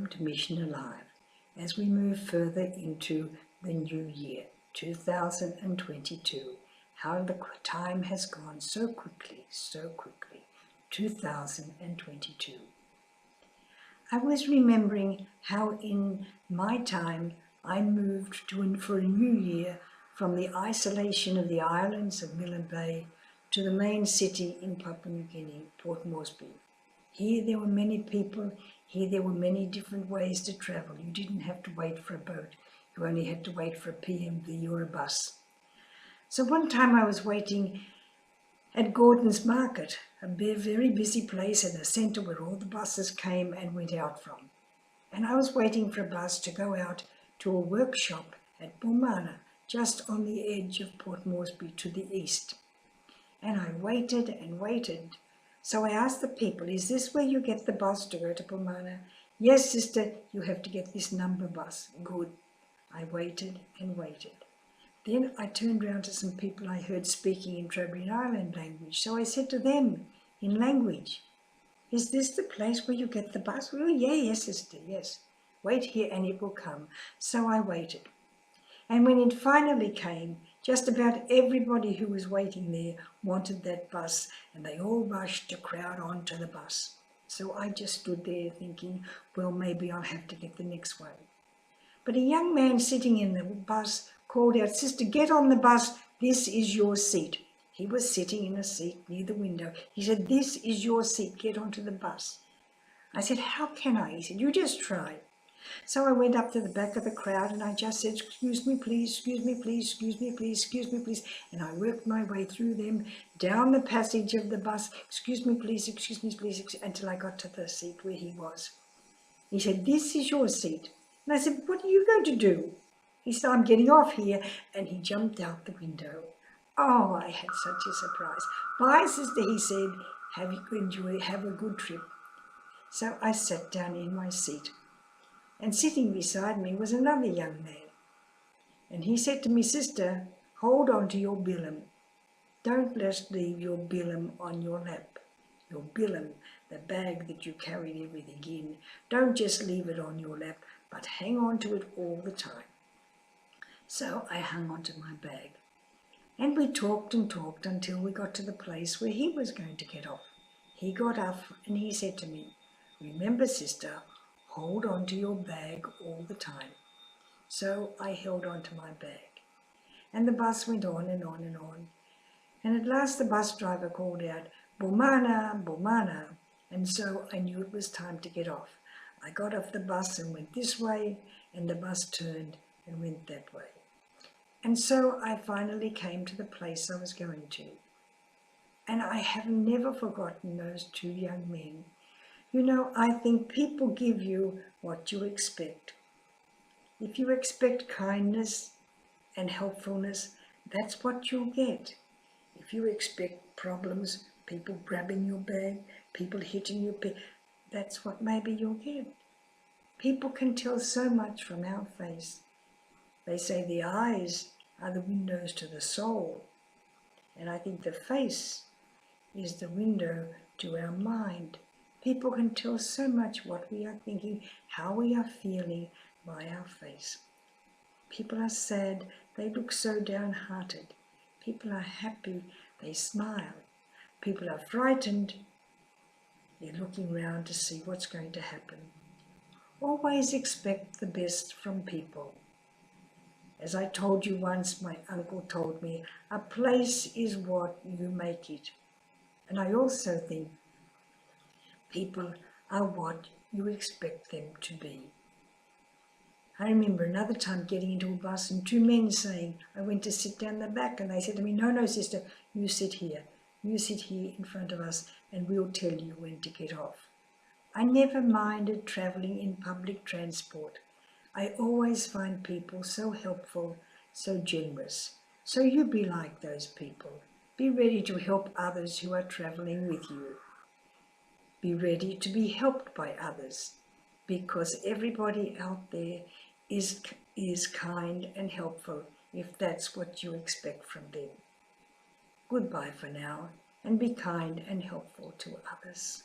kept Mission alive as we move further into the new year, 2022. How the time has gone so quickly, 2022. I was remembering how in my time I moved for a new year from the isolation of the islands of Miller Bay to the main city in Papua New Guinea, Port Moresby. Here there were many people, here there were many different ways to travel. You didn't have to wait for a boat, you only had to wait for a PMV or a bus. So one time I was waiting at Gordon's Market, a very busy place in the centre where all the buses came and went out from. And I was waiting for a bus to go out to a workshop at Bomana, just on the edge of Port Moresby to the east. And I waited and waited. So I asked the people, is this where you get the bus to go to Bomana? Yes, sister, you have to get this number bus. Good. I waited and waited. Then I turned round to some people I heard speaking in Travelling Island language. So I said to them in language, is this the place where you get the bus? Oh, yeah, yes, sister, yes. Wait here and it will come. So I waited. And when it finally came, just about everybody who was waiting there wanted that bus, and they all rushed to crowd onto the bus. So I just stood there thinking, well, maybe I'll have to get the next one. But a young man sitting in the bus called out, sister, get on the bus, this is your seat. He was sitting in a seat near the window. He said, this is your seat, get onto the bus. I said, how can I? He said, you just try. So I went up to the back of the crowd and I just said, excuse me, please, excuse me, please, excuse me, please, excuse me, please. And I worked my way through them, down the passage of the bus, excuse me, please, until I got to the seat where he was. He said, this is your seat. And I said, what are you going to do? He said, I'm getting off here. And he jumped out the window. Oh, I had such a surprise. Bye, sister, he said, have a good trip. So I sat down in my seat. And sitting beside me was another young man. And he said to me, sister, hold on to your bilum. Don't just leave your bilum on your lap. Your bilum, the bag that you carried everything in. Don't just leave it on your lap, but hang on to it all the time. So I hung on to my bag. And we talked and talked until we got to the place where he was going to get off. He got up and he said to me, remember, sister, hold on to your bag all the time. So I held on to my bag. And the bus went on and on and on. And at last the bus driver called out, Bomana, Bomana. And so I knew it was time to get off. I got off the bus and went this way, and the bus turned and went that way. And so I finally came to the place I was going to. And I have never forgotten those two young men. You know, I think people give you what you expect. If you expect kindness and helpfulness, that's what you'll get. If you expect problems, people grabbing your bag, people hitting you, that's what maybe you'll get. People can tell so much from our face. They say the eyes are the windows to the soul. And I think the face is the window to our mind. People can tell so much what we are thinking, how we are feeling by our face. People are sad, they look so downhearted. People are happy, they smile. People are frightened, they're looking around to see what's going to happen. Always expect the best from people. As I told you once, my uncle told me, a place is what you make it. And I also think people are what you expect them to be. I remember another time getting into a bus and two men saying, I went to sit down the back, and they said to me, no, sister, you sit here. You sit here in front of us and we'll tell you when to get off. I never minded travelling in public transport. I always find people so helpful, so generous. So you be like those people. Be ready to help others who are travelling with you. Be ready to be helped by others, because everybody out there is kind and helpful if that's what you expect from them. Goodbye for now, and be kind and helpful to others.